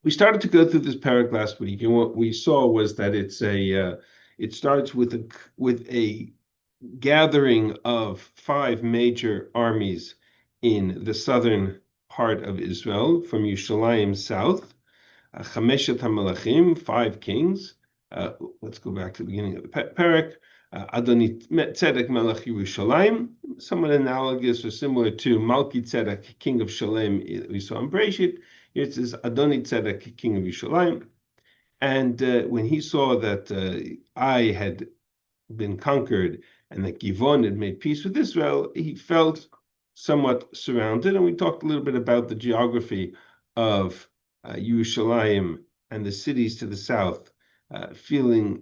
We started to go through this parak last week, and what we saw was that it starts with a gathering of 5 major armies in the southern part of Israel, from Yerushalayim south. Chameshet HaMelachim, 5 kings. Let's go back to the beginning of the parak. Adoni Tzedek Melech Yerushalayim, somewhat analogous or similar to Malki Tzedek, king of Shalem, we saw in Bereshit. Here it says Adoni Tzedek, king of Yerushalayim. And when he saw that Ai had been conquered and that Givon had made peace with Israel, he felt somewhat surrounded. And we talked a little bit about the geography of Yerushalayim and the cities to the south, feeling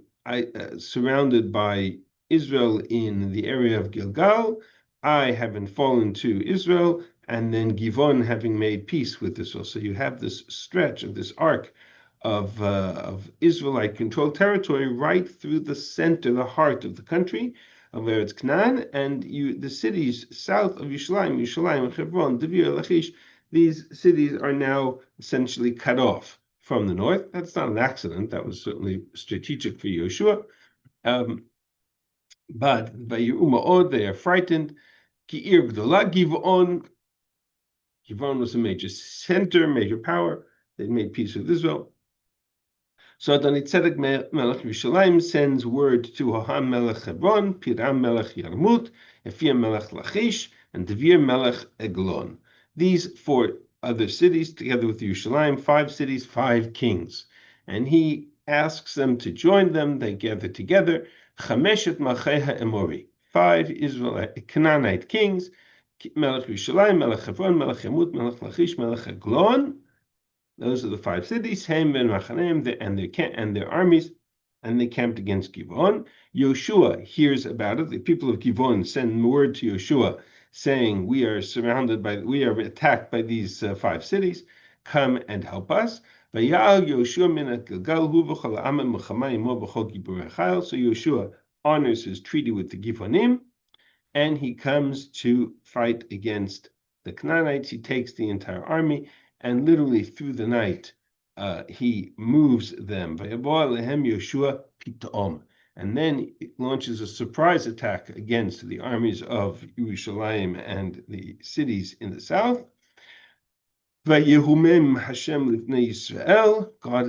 surrounded by Israel in the area of Gilgal, I having fallen to Israel, and then Givon having made peace with Israel. So you have this stretch of this arc of Israelite-controlled territory right through the center, the heart of the country, of Eretz Canaan, and the cities south of Yerushalayim, Hebron, Devir, Lachish, these cities are now essentially cut off from the north. That's not an accident. That was certainly strategic for Yehoshua. But by Yeruma'od, they are frightened. Ki'ir Gdola, Givon was a major center, major power. They made peace with Israel. So Adoni Tzedek Melech Yerushalayim sends word to Hoham Melech Hebron, Piram Melech Yarmut, Ephraim Melech Lachish, and Devir Melech Eglon. These 4 other cities, together with Yerushalayim, 5 cities, 5 kings. And he asks them to join them. They gather together. Chameshet Malcheha Emori, 5 Israelite Canaanite kings, Melech Yerushalayim, Melech Hebron, Melech Yarmut, Melech Lachish, Melech Eglon. Those are the 5 cities, Hem ben Machanem, and their armies, and they camped against Givon. Yehoshua hears about it. The people of Givon send word to Yehoshua saying, we are attacked by these 5 cities. Come and help us. So Yehoshua honors his treaty with the Givonim, and he comes to fight against the Canaanites. He takes the entire army, and literally through the night, he moves them. And then it launches a surprise attack against the armies of Yerushalayim and the cities in the south. God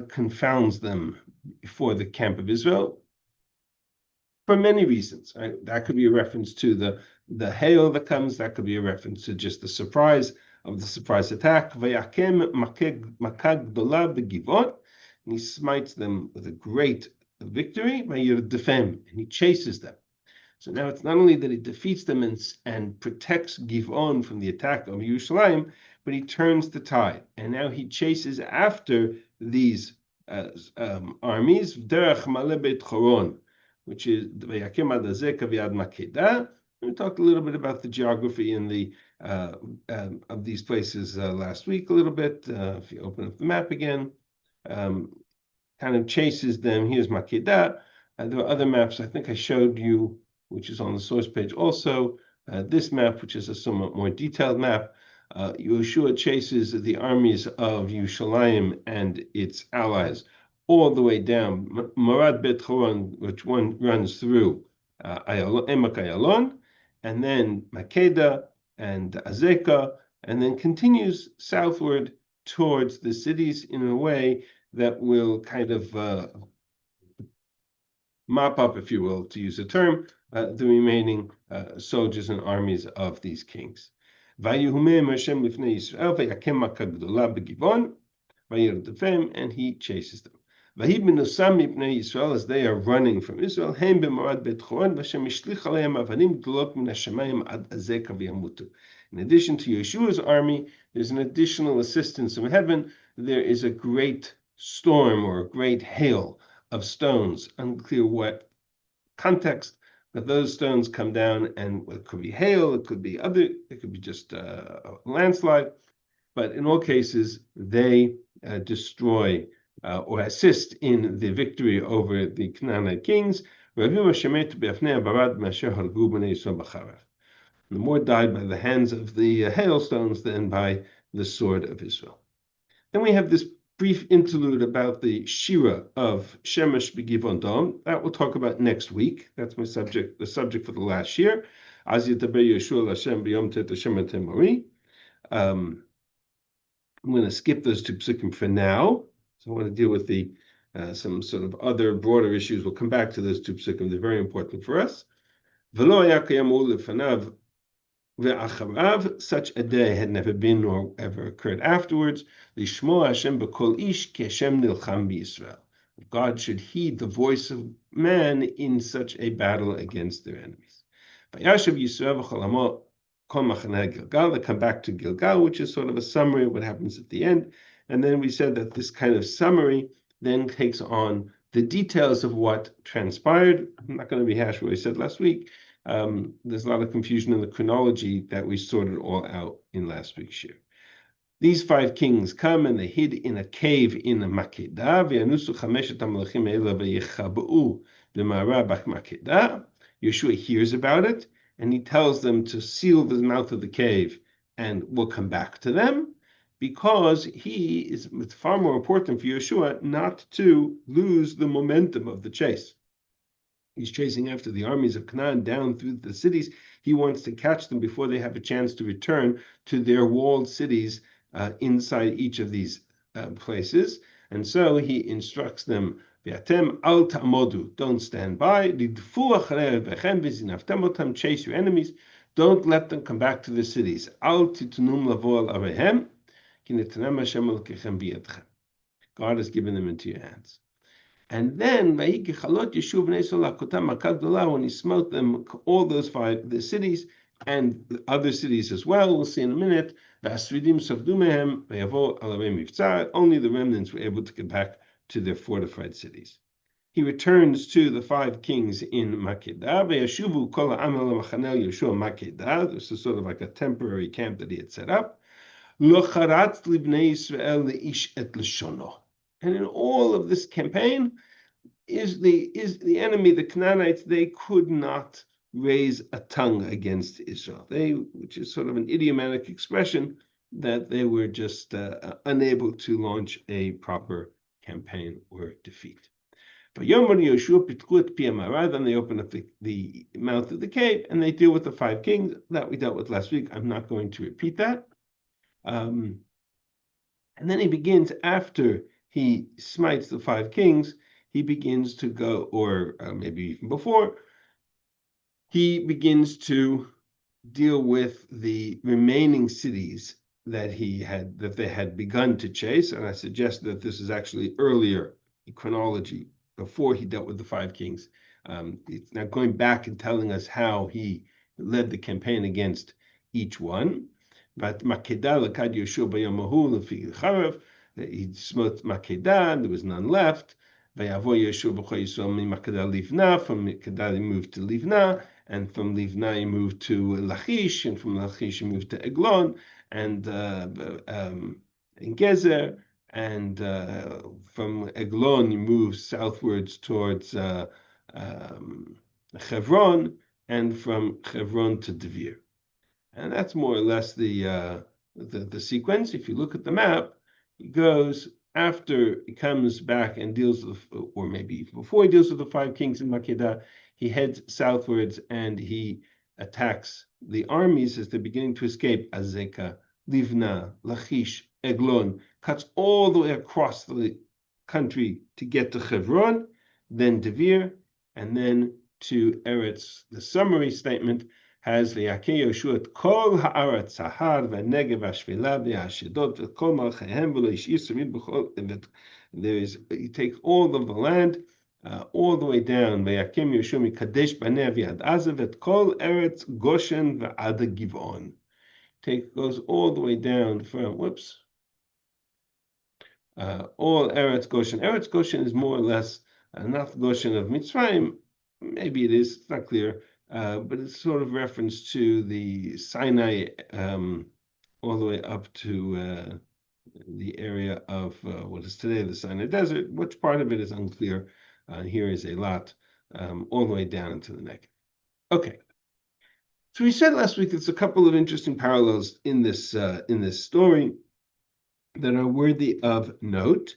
confounds them before the camp of Israel for many reasons. Right? That could be a reference to the hail that comes. That could be a reference to just the surprise of the surprise attack. And he smites them with a great victory, and he chases them. So now it's not only that he defeats them and protects Givon from the attack of Yerushalayim, but he turns the tide, and now he chases after these armies, Derech Maleh Beit Choron, which is Vayakem Ad Hazeh Kaviad Makedah. We talked a little bit about the geography in the of these places last week a little bit. If you open up the map again, kind of chases them. Here's Makedah. There are other maps I think I showed you, which is on the source page also. This map, which is a somewhat more detailed map, Yehoshua chases the armies of Yerushalayim and its allies all the way down Marad Bet Choron, which one runs through Emek Ayalon, and then Makedah and Azekah, and then continues southward towards the cities in a way that will kind of mop up, if you will, to use a term, the remaining soldiers and armies of these kings. And he chases them. As they are running from Israel, in addition to Yeshua's army, there's an additional assistance from heaven. There is a great storm or a great hail of stones, unclear what context, but those stones come down, and it could be hail, it could be just a landslide, but in all cases, they destroy or assist in the victory over the Canaanite kings. More died by the hands of the hailstones than by the sword of Israel. Then we have this brief interlude about the Shira of Shemesh B'Givon Dom. That we'll talk about next week. That's the subject for the last year. Az Yitaber Yehoshua Hashem B'Yom Tet Hashem Temori. I'm going to skip those two psukim for now. So I want to deal with the some sort of other broader issues. We'll come back to those two psukim. They're very important for us. V'lo haya kayam lefanav ve'acharav. Such a day had never been nor ever occurred afterwards. Lishmo Hashem b'kol ish ki Hashem nilcham b'Yisrael. God should heed the voice of man in such a battle against their enemies. Vayashav Yisrael v'cholamo kol machaneh Gilgal. They come back to Gilgal, which is sort of a summary of what happens at the end. And then we said that this kind of summary then takes on the details of what transpired. I'm not going to rehash what I said last week. There's a lot of confusion in the chronology that we sorted all out in last week's shir. These 5 kings come and they hid in a cave in Makedah. Yehoshua hears about it and he tells them to seal the mouth of the cave and we'll come back to them, because it's far more important for Yehoshua not to lose the momentum of the chase. He's chasing after the armies of Canaan down through the cities. He wants to catch them before they have a chance to return to their walled cities inside each of these places. And so he instructs them, V'atem al ta'modu, don't stand by. Chase your enemies. Don't let them come back to the cities. Al titunum lavo al arehem. God has given them into your hands. And then when he smote them, all those 5 the cities and the other cities as well, we'll see in a minute, only the remnants were able to get back to their fortified cities. He returns to the 5 kings in Makedah. This is sort of like a temporary camp that he had set up. And in all of this campaign, is the enemy, the Canaanites, they could not raise a tongue against Israel. Which is sort of an idiomatic expression that they were just unable to launch a proper campaign or defeat. Then they open up the mouth of the cave and they deal with the 5 kings that we dealt with last week. I'm not going to repeat that. And then he begins, after he smites the 5 kings, he begins to go, or maybe even before, he begins to deal with the remaining cities that they had begun to chase. And I suggest that this is actually earlier in chronology, before he dealt with the 5 kings. It's now going back and telling us how he led the campaign against each one. But Makedah lekad Yehoshua b'yamahu lefi charav. He smote Makedah, there was none left. Vayavo Yehoshua b'chol Yisrael miMakedah Livna. From Makedah he moved to Livna, and from Livna he moved to Lachish, and from Lachish he moved to Eglon, and in Gezer, and from Eglon he moves southwards towards Hebron, and from Hebron to Devir. And that's more or less the sequence. If you look at the map, he goes, after he comes back and deals with, or maybe before he deals with the 5 kings in Makedah, he heads southwards and he attacks the armies as they're beginning to escape. Azekah, Livna, Lachish, Eglon, cuts all the way across the country to get to Hebron, then Devir, and then to Eretz. The summary statement has V'yakeh Yehoshua et kol ha'aretz Sahar v'negev v'ashvela v'ashedot v'kol malchehem v'lo ishir sarid b'chol. He takes all of the land, all the way down. V'yakem Yehoshua mikadesh b'nei v'yad Aza v'et kol Eretz Goshen v'ad Givon. Goes all the way down from all Eretz Goshen. Eretz Goshen is more or less not the Goshen of Mitzrayim. Maybe it is. It's not clear. But it's sort of reference to the Sinai, all the way up to the area of what is today the Sinai Desert. Which part of it is unclear. Here is a lot, all the way down into the Negev. Okay. So we said last week there's a couple of interesting parallels in this story. that are worthy of note.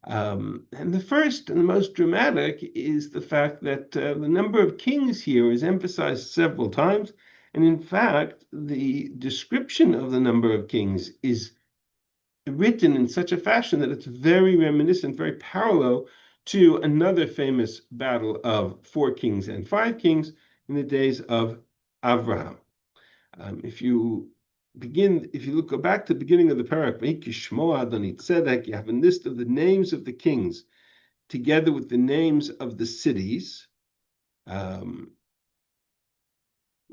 And the first and the most dramatic is the fact that the number of kings here is emphasized several times. And in fact, the description of the number of kings is written in such a fashion that it's very reminiscent, very parallel to another famous battle of 4 kings and 5 kings in the days of Avraham. If you go back to the beginning of the parak, you have a list of the names of the kings together with the names of the cities.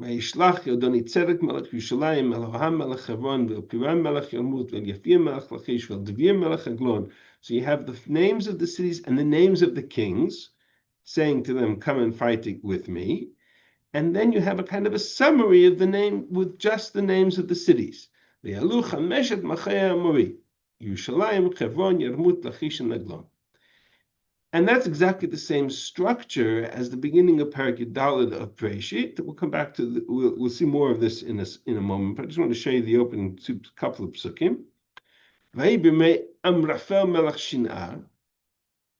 וישלח אדוני צדק מלך ירושלים, אלוהם מלך חברון, ואלפירם מלך ירמות, ואליפים מלך לכיש, ואלדביר מלך עגלון. So you have the names of the cities and the names of the kings, saying to them, come and fight with me. And then you have a kind of a summary of the name with just the names of the cities. Ve'alu chameshet machei Amori, Yerushalayim, Hebron, Yarmut, Lachish, and Eglon. And that's exactly the same structure as the beginning of Parak Yudalid of Breshit. We'll come back to we'll see more of this in a moment, but I just want to show you the opening couple of psukim. Vayibimei Amrafel melech Shin'ar,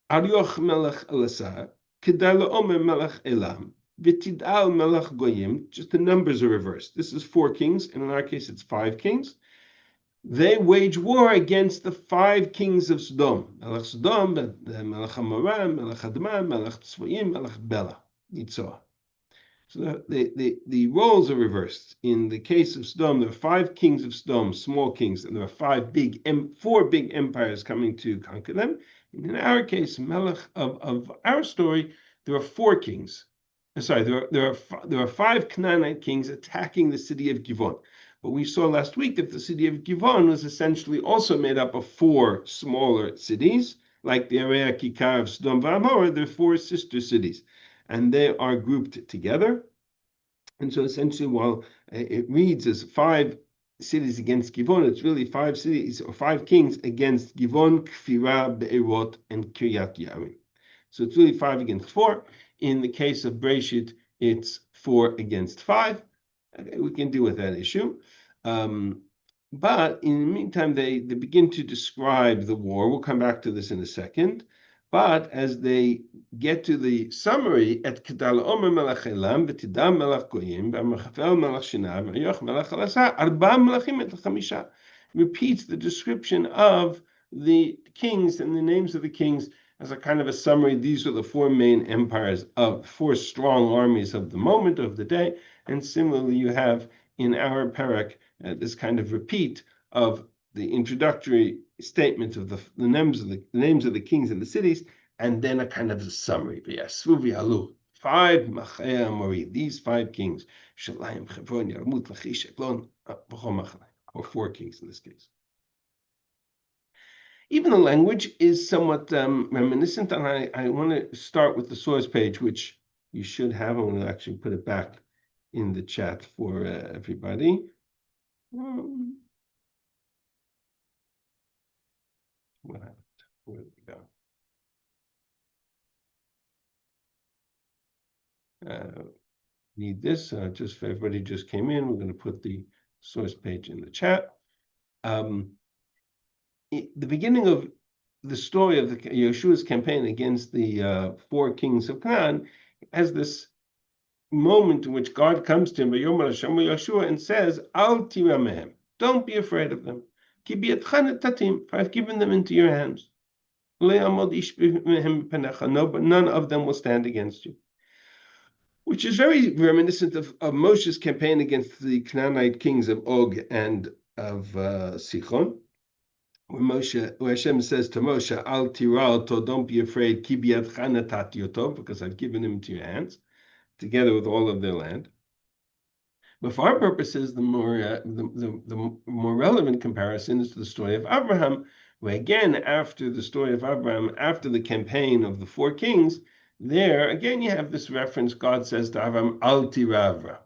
Arioch melech Elasar, Kedar Omer melech Elam, V'tidal melech Goyim. Just the numbers are reversed. This is 4 kings, and in our case it's 5 kings. They wage war against the 5 kings of Sodom. Melech Sodom, Melech Amoram, Melech Adma, Melech Tzvoim, Melech Bela, Yitzhak. So the roles are reversed. In the case of Sodom, there are 5 kings of Sodom, small kings, and there are 4 big empires coming to conquer them. And in our case, Melech of our story, there are 4 kings. Sorry, there are 5 Canaanite kings attacking the city of Givon. But we saw last week that the city of Givon was essentially also made up of 4 smaller cities, like the area Kikar of Sodom v'Amorah. They're 4 sister cities, and they are grouped together. And so essentially, while it reads as 5 cities against Givon, it's really 5 cities or 5 kings against Givon, Kfira, Be'erot, and Kiryat Yarim. So it's really 5 against 4. In the case of Breshit, it's 4 against 5. Okay, we can deal with that issue. But in the meantime, they begin to describe the war. We'll come back to this in a second. But as they get to the summary, at Kedal Omer Melech Elam, V'tidam Melech Goyim, V'amachafel Melech Shinav, V'yoch Melech Alasar, Arba Melechim et Chamisha, repeats the description of the kings and the names of the kings as a kind of a summary. These are the 4 main empires of 4 strong armies of the moment of the day. And similarly, you have in our parak this kind of repeat of the introductory statement of the names of the kings and the cities, and then a kind of a summary. 5 Machei Amori, these 5 kings, Shalayim, Hebron, Yarmut, Lachish, Eglon, or 4 kings in this case. Even the language is somewhat reminiscent, and I want to start with the source page, which you should have. I'm going to actually put it back in the chat for everybody. What happened? Where did we go? Need this just for everybody just came in. We're going to put the source page in the chat. The beginning of the story of the Yehoshua's campaign against the 4 kings of Canaan has this moment in which God comes to him, Yeshua, and says, Al tiramehem, don't be afraid of them. Ki biyadcha natatim, for I've given them into your hands. Le'amod ish mehem penecha, no, but none of them will stand against you. Which is very reminiscent of Moshe's campaign against the Canaanite kings of Og and of Sichon. Where Hashem says to Moshe, Al tira'oto, don't be afraid, ki biyadcha natati oto, because I've given him into your hands, together with all of their land. But for our purposes, the more relevant comparison is to the story of Abraham, where again, after the story of Abraham, after the campaign of the 4 kings, there again you have this reference. God says to Abraham, Al tiravra,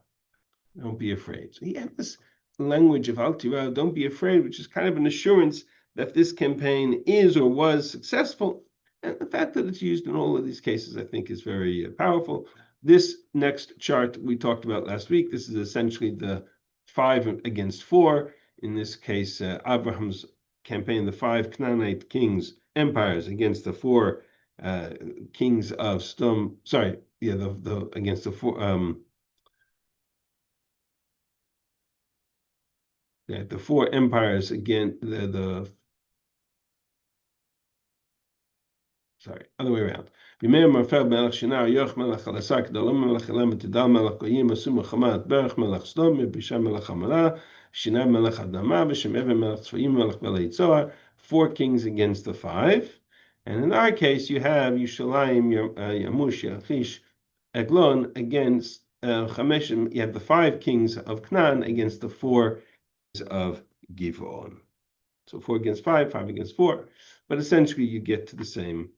don't be afraid. So you have this language of Al tirav, don't be afraid, which is kind of an assurance that this campaign is or was successful. And the fact that it's used in all of these cases, I think, is very powerful. This next chart we talked about last week, this is essentially the 5 against 4. In this case, Abraham's campaign, the five Canaanite kings empires against the four kings of Sodom. Sorry, yeah, the against the four the four empires again the sorry, other way around. B'meir Marfel melech Shinar, Yoch melech Chalasak, Dalom melech Elam, Tidal melech Goyim, Asum Chamat, Berach melech Sdom, Bisha melech Hamala, Shinar melech Adama, B'Shem Evan melech Tzvayim, melech Belei Tzohar, four kings against the five. And in our case, you have Yushalayim, Yamush, Yachish, Eglon against Chameshim. You have the five kings of Canaan against the four of Givon. So 4 against 5, 5 against 4. But essentially, you get to the same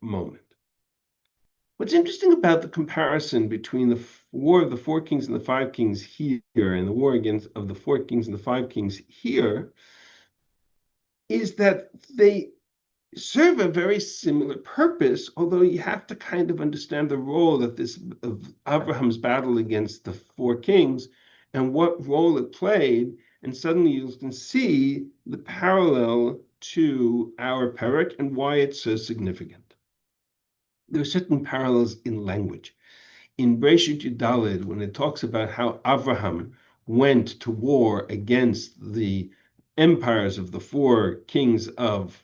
moment. What's interesting about the comparison between the war of the 4 kings and the 5 kings here and the war against of the 4 kings and the 5 kings here is that they serve a very similar purpose, although you have to kind of understand the role that this of Abraham's battle against the 4 kings and what role it played, and suddenly you can see the parallel to our parak and why it's so significant. There are certain parallels in language. In Breshit Yudalid, when it talks about how Abraham went to war against the empires of the 4 kings of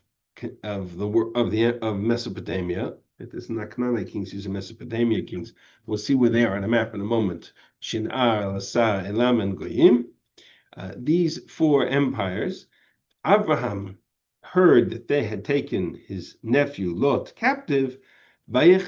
Mesopotamia. It is not Canaanite kings; these are Mesopotamia kings. We'll see where they are on a map in a moment. Shinar, Lasa, Elam, and Goyim. These 4 empires. Abraham heard that they had taken his nephew Lot captive. He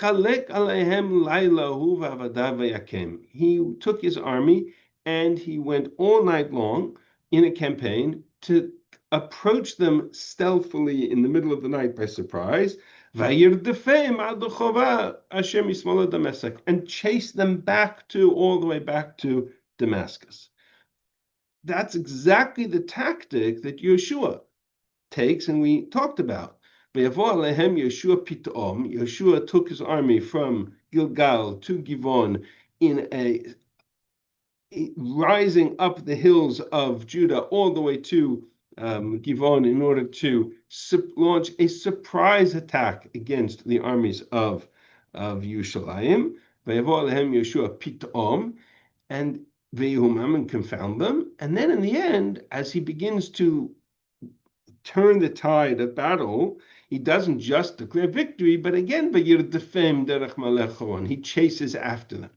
took his army and he went all night long in a campaign to approach them stealthily in the middle of the night by surprise, and chase them all the way back to Damascus. That's exactly the tactic that Yehoshua takes, and we talked about. Yehoshua took his army from Gilgal to Givon in a rising up the hills of Judah all the way to Givon in order to launch a surprise attack against the armies of Yerushalayim. Yehoshua pitom, and Vehumam, and confound them. And then in the end, as he begins to turn the tide of battle, he doesn't just declare victory, but again, he chases after them.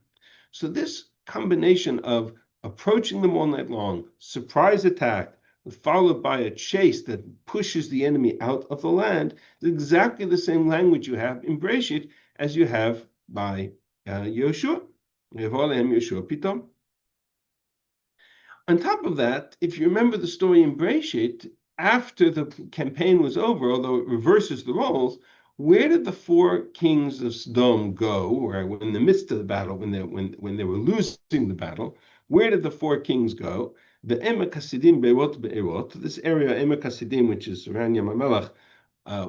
So this combination of approaching them all night long, surprise attack, followed by a chase that pushes the enemy out of the land, is exactly the same language you have in Breshit as you have by Yehoshua. On top of that, if you remember the story in Breshit, after the campaign was over, although it reverses the roles, where did the 4 kings of Sodom go? Or in the midst of the battle, when they were losing the battle, where did the 4 kings go? The Emek Hasidim Beirot Beirot, this area, Emek Hasidim, which is around Yamamelech,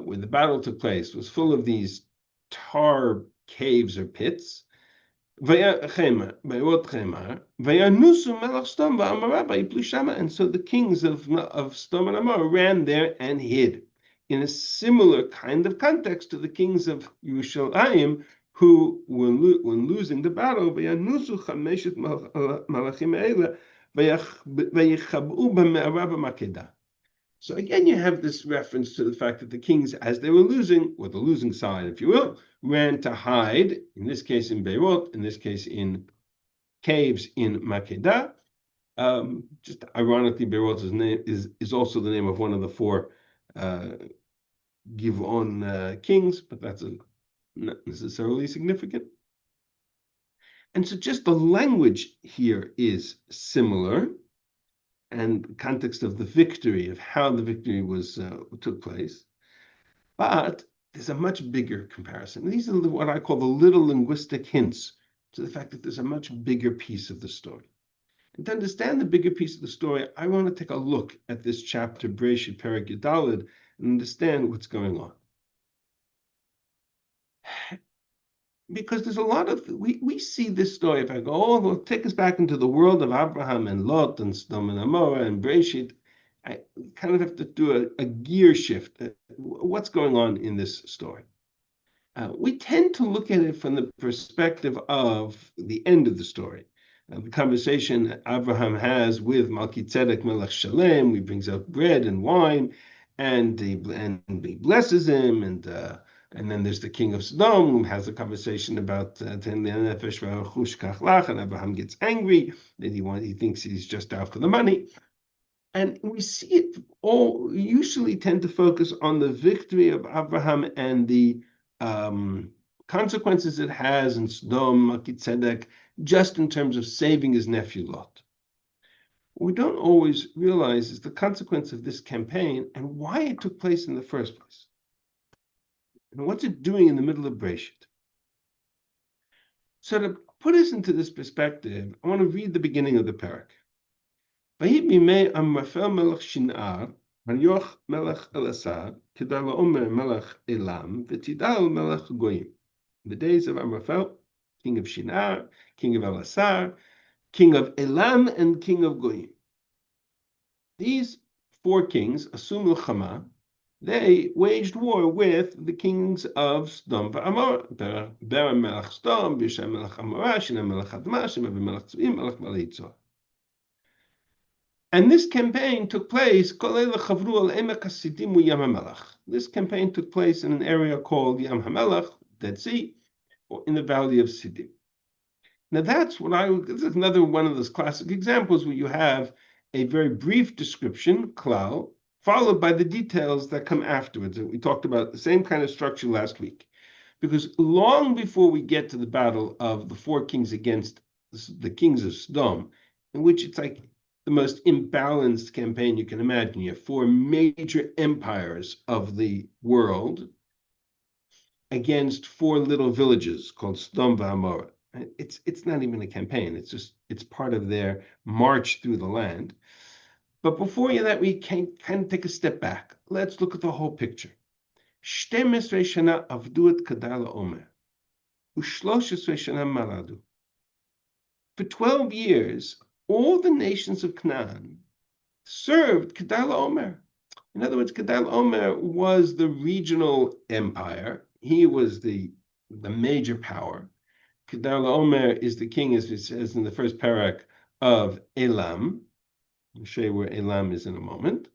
where the battle took place, was full of these tar caves or pits. And so the kings of Sodom and Amorah ran there and hid, in a similar kind of context to the kings of Yerushalayim, who when losing the battle, so again, you have this reference to the fact that the kings, as they were losing, or the losing side, if you will, ran to hide, in this case in Beirut, in this case in caves in Makedah. Just ironically, Beirut's name is also the name of one of the 4 Givon kings, but that's not necessarily significant. And so just the language here is similar, and the context of the victory, of how the victory took place. But there's a much bigger comparison. These are what I call the little linguistic hints to the fact that there's a much bigger piece of the story. And to understand the bigger piece of the story, I want to take a look at this chapter, Breshit Perek Yudalid, and understand what's going on. Because there's a lot of, we see this story, if I go, take us back into the world of Abraham and Lot and Sodom and Amorah and Breshit, I kind of have to do a gear shift. What's going on in this story? We tend to look at it from the perspective of the end of the story. The conversation Abraham has with Melchizedek Melech Shalem, he brings out bread and wine, and he blesses him, and then there's the king of Sodom who has a conversation about and Abraham gets angry that he thinks he's just out for the money. And we see it all usually tend to focus on the victory of Abraham and the consequences it has in Sodom, Melchizedek, just in terms of saving his nephew Lot. What we don't always realize is the consequence of this campaign and why it took place in the first place. And what's it doing in the middle of Breshit? So to put us into this perspective, I want to read the beginning of the parak. ויהי בימי אמרפל מלך שנער, אריוך מלך אלעשר, כדאי לעומר מלך אlam, ותידל מלך goyim. The days of Amraphel, king of Shinar, king of Elasar, king of Elam, and king of Goyim. These four kings, Asum L'chama, they waged war with the kings of Sodom v'Amor, Ber melech Sodom, Bishai melech Amorah, Shinar melech Admah, Shemer melech Tzvim, melech Malei. And this campaign took place, this campaign took place in an area called Yam HaMelech, Dead Sea, or in the valley of Siddim. Now this is another one of those classic examples where you have a very brief description, klal, followed by the details that come afterwards. We talked about the same kind of structure last week. Because long before we get to the battle of the four kings against the kings of Sodom, in which it's like the most imbalanced campaign you can imagine. You have four major empires of the world against four little villages called Sodom v'Amorah. It's not even a campaign. It's part of their march through the land. But before that, we can kind of take a step back. Let's look at the whole picture. 12 shana avdu et kedai la'omer, u13 shana maradu. For 12 years, all the nations of Canaan served Kedai Omer. In other words, Kedai Omer was the regional empire. He was the major power. Kedai Omer is the king, as it says in the first parak, of Elam. I'll show you where Elam is in a moment.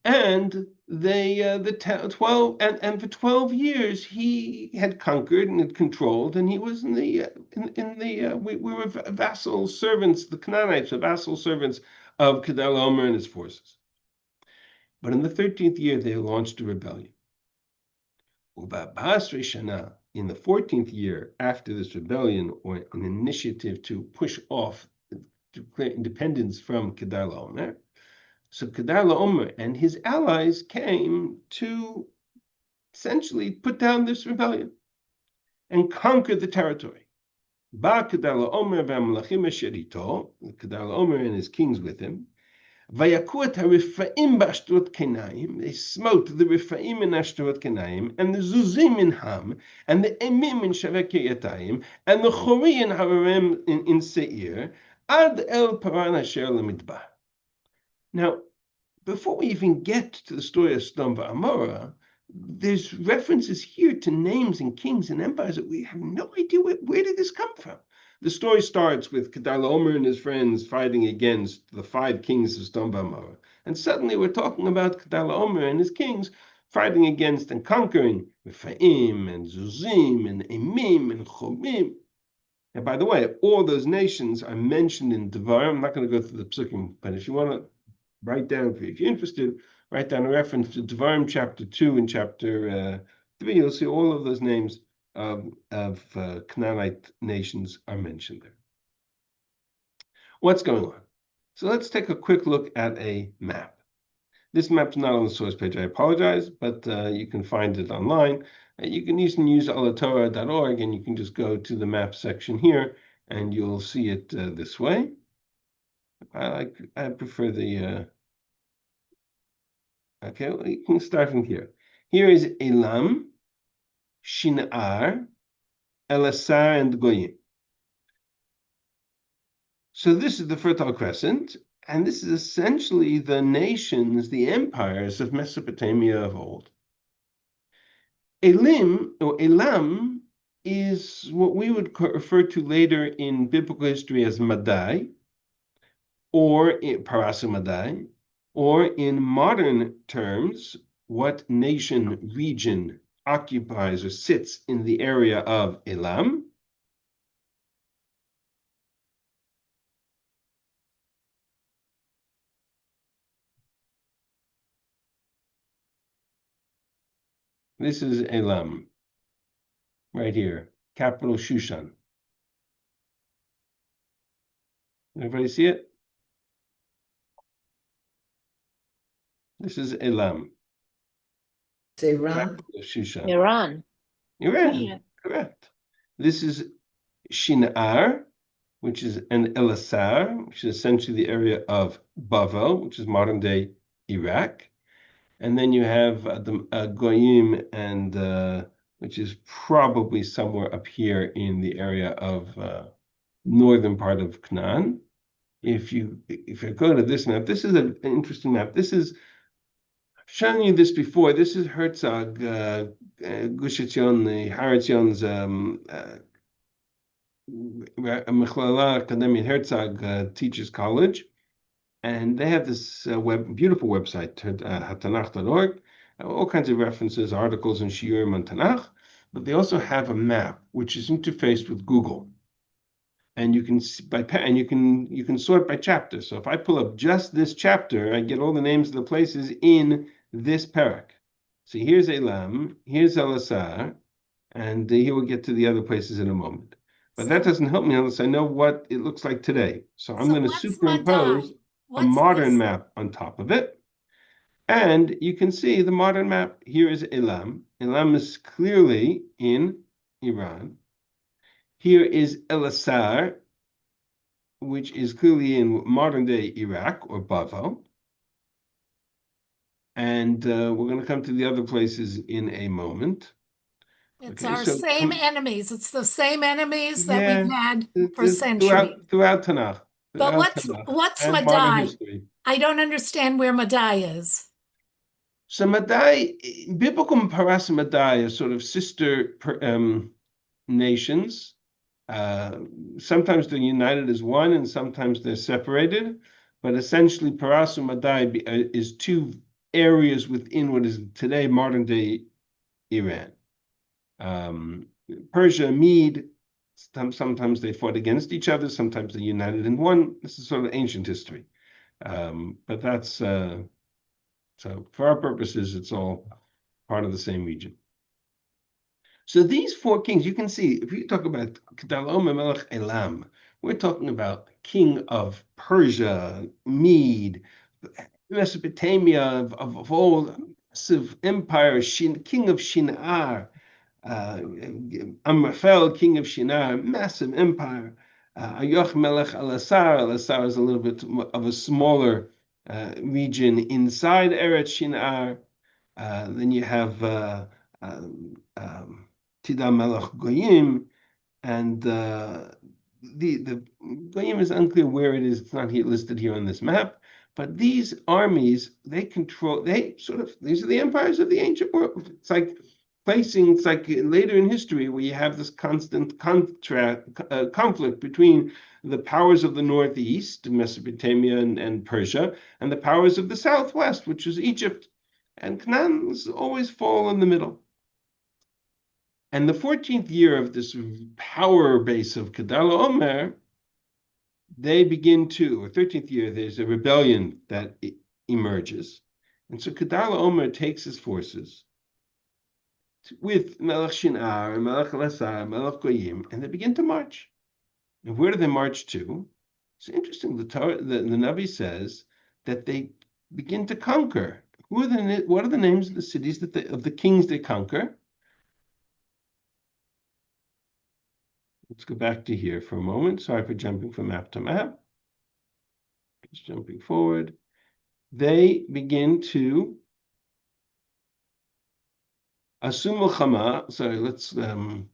And they for 12 years he had conquered and had controlled, and he was we were vassal servants. The Canaanites were vassal servants of Kedai Omer and his forces. But in the 13th year they launched a rebellion. In the 14th year after this rebellion, or an initiative to push off, to declare independence from Kedai Omer. So Kedai Omer and his allies came to essentially put down this rebellion and conquer the territory. Ba Kedai Omer v'amalachim asher ito, Kedai Omer and his kings with him. Vayaku et harifa'im b'ashtorot Kenaim, they smote the Rifa'im in Ashtorot Kenaim, and the Zuzim in Ham, and the Emim in Shaveh Kiryatayim, and the Chori in Hararem in Seir, ad el Paran asher lemidbar. Now, before we even get to the story of Sodom v'Amorah, there's references here to names and kings and empires that we have no idea where did this come from. The story starts with Kedai Omer and his friends fighting against the five kings of Sodom v'Amorah, and suddenly we're talking about Kedai Omer and his kings fighting against and conquering Rephaim and Zuzim and Emim and Chorim. And by the way, all those nations are mentioned in Devarim. I'm not going to go through the psukim, but if you want to write down, if you're interested, write down a reference to Devarim chapter 2 and chapter 3. You'll see all of those names of Canaanite nations are mentioned there. What's going on? So let's take a quick look at a map. This map's not on the source page, I apologize, but you can find it online. You can even use alatorah.org, and you can just go to the map section here, and you'll see it this way. I prefer the... Okay, well, you can start from here. Here is Elam, Shinar, Elasar, and Goyim. So this is the Fertile Crescent, And this is essentially the nations, the empires of Mesopotamia of old. Elim or Elam is what we would refer to later in biblical history as Madai, or in Parasu Madai, or in modern terms, what nation region occupies or sits in the area of Elam. This is Elam, right here, capital Shushan. Everybody see it? This is Elam, It's Iran. capital Shushan. Iran. Iran, correct. This is Shinar, which is an Elasar, which is essentially the area of Bavel, which is modern day Iraq. And then you have the Goyim, and which is probably somewhere up here in the area of northern part of Canaan. If you go to this map, this is an interesting map. This is, I've shown you this before. This is Herzog, Gush Etzion, the Har Etzion's Mechlala Akademi Herzog Teachers College. And they have this beautiful website, hatanach.org, all kinds of references, articles, and shiurim on Tanakh. But they also have a map which is interfaced with Google, and you can you can sort by chapter. So if I pull up just this chapter, I get all the names of the places in this parak. So here's Elam, here's Elasar, and here we'll get to the other places in a moment. But that doesn't help me unless I know what it looks like today. So I'm going to superimpose a modern map on top of it. And you can see the modern map. Here is Elam. Elam is clearly in Iran. Here is Elasar, which is clearly in modern day Iraq or Bavel. And we're going to come to the other places in a moment. It's our same enemies. It's the same enemies that we've had for centuries. Throughout Tanakh. But what's Madai? I don't understand where Madai is. So Madai, biblical Paras and Madai are sort of sister nations. Sometimes they're united as one, and sometimes they're separated. But essentially, Paras and Madai is two areas within what is today modern day Iran. Persia, Mede, sometimes they fought against each other, sometimes they're united in one. This is sort of ancient history. But that's, so for our purposes, it's all part of the same region. So these four kings, you can see, if you talk about Kedar Melech Elam, we're talking about king of Persia, Mede, Mesopotamia of old, massive empire, king of Shinar, Amraphel, king of Shinar, massive empire. Ayoch Melech Elasar. Elasar is a little bit of a smaller region inside Eretz Shinar. Then you have Tida Melech Goyim, and the Goyim is unclear where it is. It's not listed here on this map. But these armies, these are the empires of the ancient world. It's like later in history where you have this constant conflict between the powers of the northeast, Mesopotamia and Persia, and the powers of the southwest, which is Egypt. And Canaan always fall in the middle. And the 14th year of this power base of Kedar Omer, they begin to, or 13th year, there's a rebellion that emerges. And so Kedar Omer takes his forces with Melech Shinar, Melech Elasar, Melech Goyim, and they begin to march. And where do they march to? It's interesting, the Navi says that they begin to conquer. What are the names of the cities of the kings they conquer? Let's go back to here for a moment. Sorry for jumping from map to map. Just jumping forward. They begin to assume Milchama. Sorry, let's, on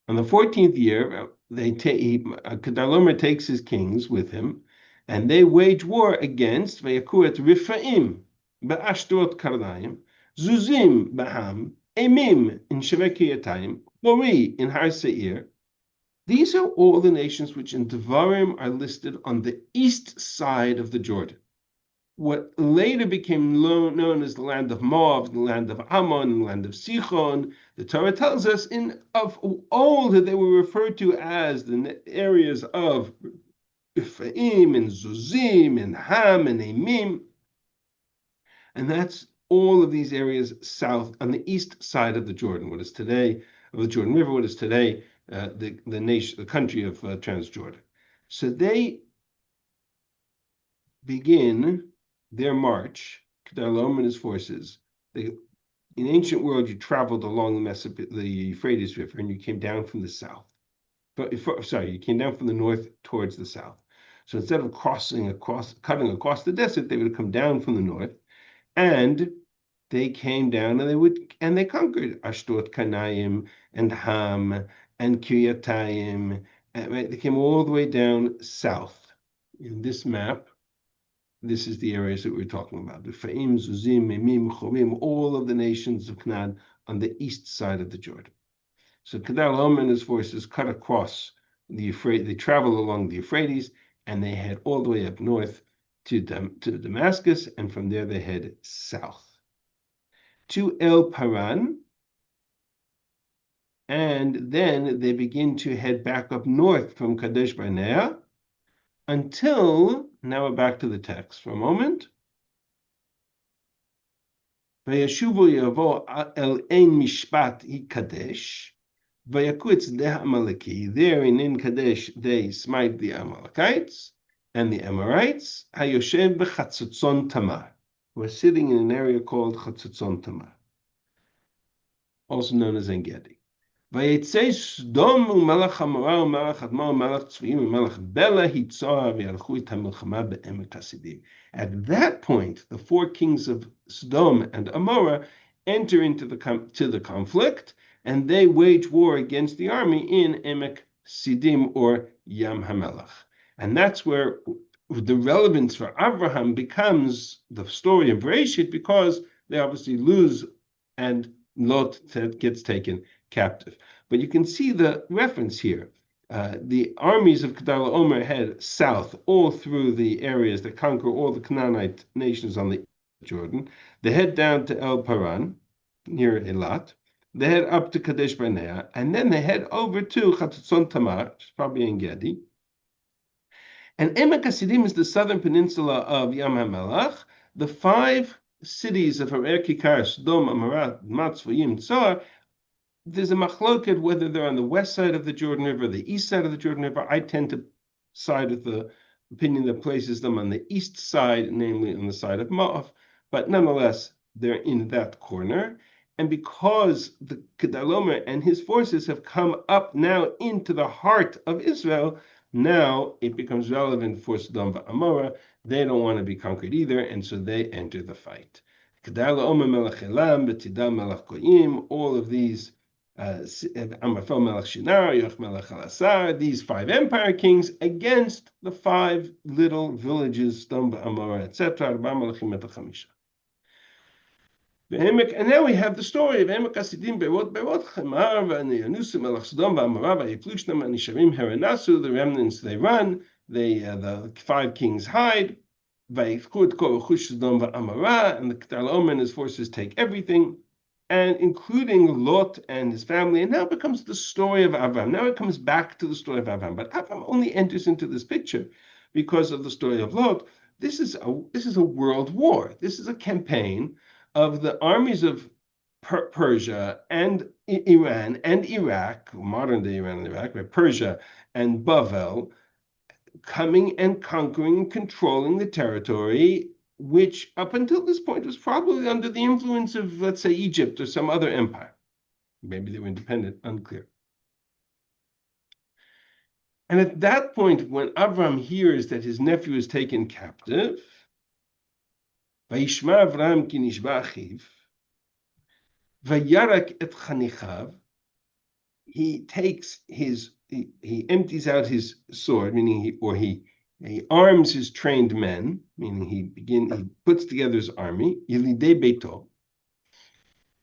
the 14th year, Kedar Omer takes his kings with him, And they wage war against Vayakuret Rifaim, Ba'ashdot Karnaim, Zuzim Baham, Emim in Shevekiyatayim, Mori in Har Seir. These are all the nations which in Devarim are listed on the east side of the Jordan. What later became known as the land of Moab, the land of Ammon, the land of Sichon. The Torah tells us of old that they were referred to as the areas of Ephraim and Zuzim and Ham and Emim. And that's all of these areas south on the east side of the Jordan, what is today, of the Jordan River, what is today the nation, the country of Transjordan. So they begin their march, Kedar and his forces. In ancient world, you traveled along the Euphrates River, and you came down from the south. You came down from the north towards the south. So instead of cutting across the desert, they would come down from the north, and they came down and they conquered Ashdod, Kanaim, and Ham, and Kiryatayim. Right? They came all the way down south. In this map, this is the areas that we're talking about. The Fa'im, Zuzim, Emim, Chorim, all of the nations of Canaan on the east side of the Jordan. So Kedar and his forces cut across the Euphrates. They travel along the Euphrates, and they head all the way up north to Damascus, and from there they head south to El Paran, and then they begin to head back up north from Kadesh Barnea until, now we're back to the text for a moment. Vayashuvu yavo el ein mishpat Kadesh, vayakutz deh Amaleki. There in En Kadesh they smite the Amalekites and the Amorites. Hayoshev b'chatzotzon Tamar. We're sitting in an area called Chatzotzon Tamar, also known as En Gedi. ויצא סדום ומלך עמורה ומלך אדמה ומלך צבעים ומלך בלה היצוע וילכו את המלחמה בעמק הסידים. At that point, the four kings of Sodom and Amorah enter into the conflict, and they wage war against the army in Emek Sidim, or Yam HaMelech. And that's where the relevance for Abraham becomes the story of Bereshit, because they obviously lose and Lot gets taken captive. But you can see the reference here. The armies of Kedar Omer head south all through the areas that conquer all the Canaanite nations on the Jordan. They head down to El Paran, near Elat. They head up to Kadesh Barnea, and then they head over to Chatzotzon Tamar, which is probably En Gedi. And Emek HaSidim is the southern peninsula of Yam HaMelech. The 5 cities of Harer Kikar, Sodom, Amorah, Matzvayim, Tzar, there's a machloket whether they're on the west side of the Jordan River, the east side of the Jordan River. I tend to side with the opinion that places them on the east side, namely on the side of Moab, but nonetheless, they're in that corner. And because the Kedar and his forces have come up now into the heart of Israel, now it becomes relevant for Sodom and Amorah. They don't want to be conquered either, and so they enter the fight. Kedar Laomer Melech Elam, Betidam Melech Goyim, all of these Amraphel Melech Shinar, Yoch Melech Alasar, these 5 empire kings against the 5 little villages, Sodom, Amorah, etc. And now we have the story of Emek HaSidim, Beirot Chamar, Yanusu Melech Sodom, Amorah, Vayiplushnam, and Nisharim Heranasu, the remnants they run, the 5 kings hide, Vayifkud Kol Chush Sodom Amorah, and the Kedar Laomer and his forces take everything, and including Lot and his family. And now it becomes the story of Avram. Now it comes back to the story of Avram. But Avram only enters into this picture because of the story of Lot. This is a world war. This is a campaign of the armies of Persia and Iran and Iraq, modern day Iran and Iraq, but Persia and Bavel, coming and conquering and controlling the territory, which up until this point was probably under the influence of, let's say, Egypt or some other empire. Maybe they were independent, unclear. And at that point, when Avram hears that his nephew is taken captive, Vayishma Avram ki nishba achiv, Vayarak et chanichav, he empties out his sword, meaning he He arms his trained men, meaning he puts together his army, Yelidei Beito,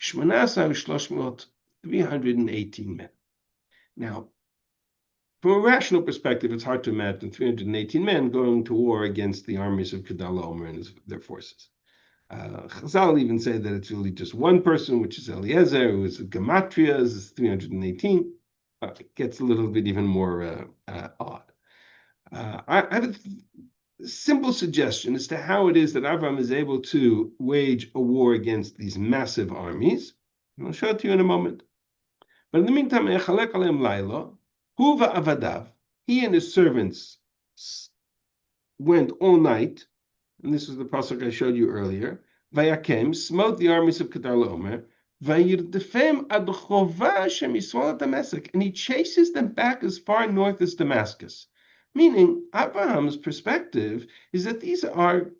318 men. Now, from a rational perspective, it's hard to imagine 318 men going to war against the armies of Kedar Omer and their forces. Chazal even say that it's really just one person, which is Eliezer, who is Gematria, is 318. It gets a little bit even more odd. I have a simple suggestion as to how it is that Abraham is able to wage a war against these massive armies. And I'll show it to you in a moment. But in the meantime, he and his servants went all night, and this is the pasuk I showed you earlier. Vayakem smote the armies of Kedar Laomer, vayirdefem ad chova shemiswal Damascus, and he chases them back as far north as Damascus. Meaning, Abraham's perspective is that these are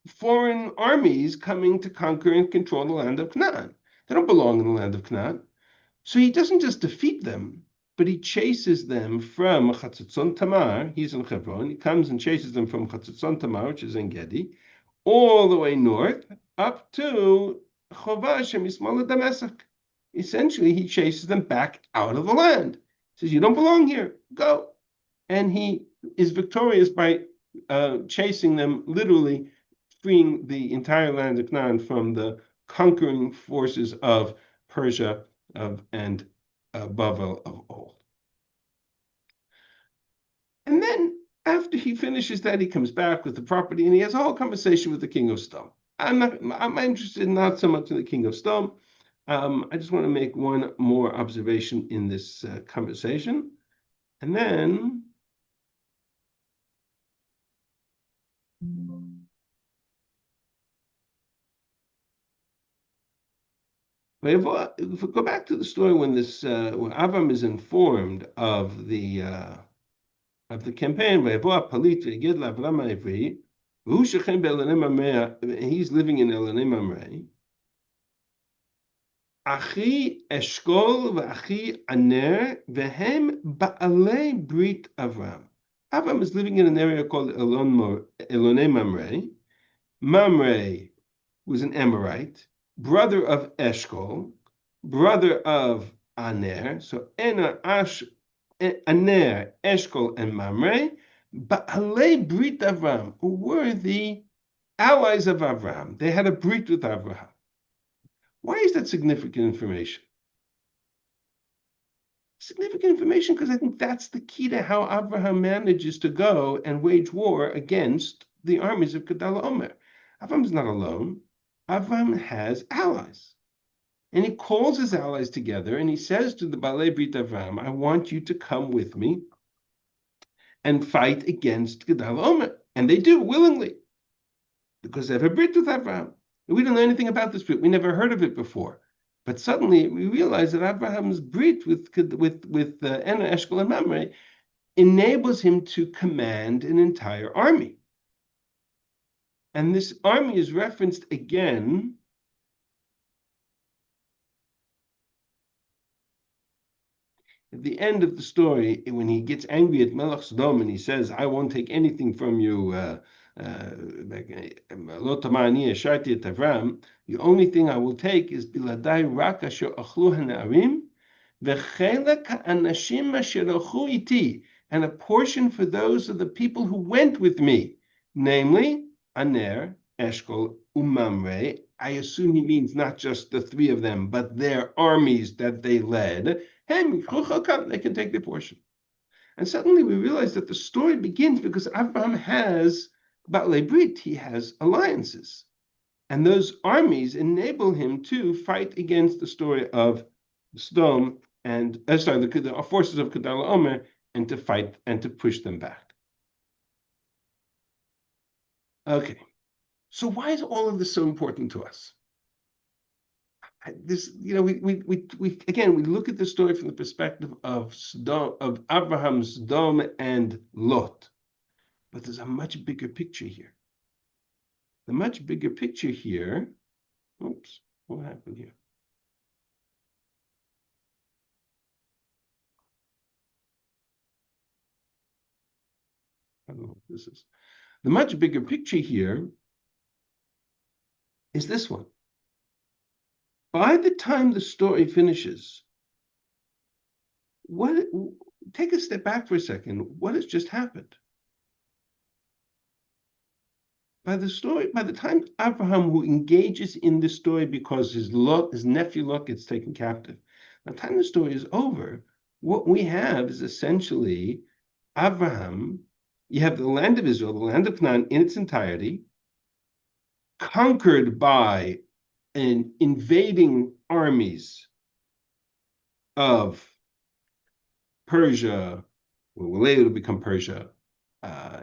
foreign armies coming to conquer and control the land of Canaan. They don't belong in the land of Canaan. So he doesn't just defeat them, but he chases them from Chatzitzon Tamar. He's in Hebron. He comes and chases them from Chatzitzon Tamar, which is in Gedi, all the way north up to Chovah Shemismala Damascus. Essentially, he chases them back out of the land. He says, "You don't belong here. Go." And he is victorious by chasing them, literally freeing the entire land of Canaan from the conquering forces of Persia and Bavel of old. And then after he finishes that, he comes back with the property and he has a whole conversation with the king of Sodom. I'm interested not so much in the king of Sodom. I just want to make one more observation in this conversation. And then if we go back to the story when Avram is informed of the campaign, he's living in Elanim Amrei. Achi Eshkol v'Achi Aner v'hem ba'alei Brit Avram. Avram is living in an area called Elonim Mamre. Mamre was an Amorite, brother of Eshkol, brother of Aner. So Aner, Eshkol, and Mamre, ba'alei Brit Avram, who were the allies of Avram. They had a brit with Avraham. Why is that significant information? Significant information because I think that's the key to how Avraham manages to go and wage war against the armies of Kedar Omer. Avraham is not alone. Avraham has allies. And he calls his allies together and he says to the Balei Brit Avram, I want you to come with me and fight against Kedar Omer. And they do willingly because they have a brit with Avraham. We don't know anything about this brit. We never heard of it before. But suddenly we realize that Abraham's brit with Ena, Eshkol, and Mamre enables him to command an entire army. And this army is referenced again at the end of the story when he gets angry at Melech Sodom and he says, I won't take anything from you. The only thing I will take is biladai rak asher achlu hanarim v'chelek ha'anashim asher alchu iti, and a portion for those of the people who went with me, namely Aner, Eshkol, Mamre. I assume he means not just the three of them, but their armies that they led. They can take their portion. And suddenly we realize that the story begins because Abraham has Ba'alei Brit, he has alliances. And those armies enable him to fight against the story of Sodom and, the forces of Kedar Omer, and to fight and to push them back. Okay, so why is all of this so important to us? This, we again, we look at the story from the perspective of Sodom, of Abraham, Sodom, and Lot. But there's a much bigger picture here. The much bigger picture here, oops, what happened here? I don't know what this is. The much bigger picture here is this one. By the time the story finishes, take a step back for a second. What has just happened? By the time Abraham, who engages in the story because his nephew Lot gets taken captive, by the time the story is over, what we have is essentially Abraham. You have the land of Israel, the land of Canaan in its entirety, conquered by an invading armies of Persia, what will later become Persia,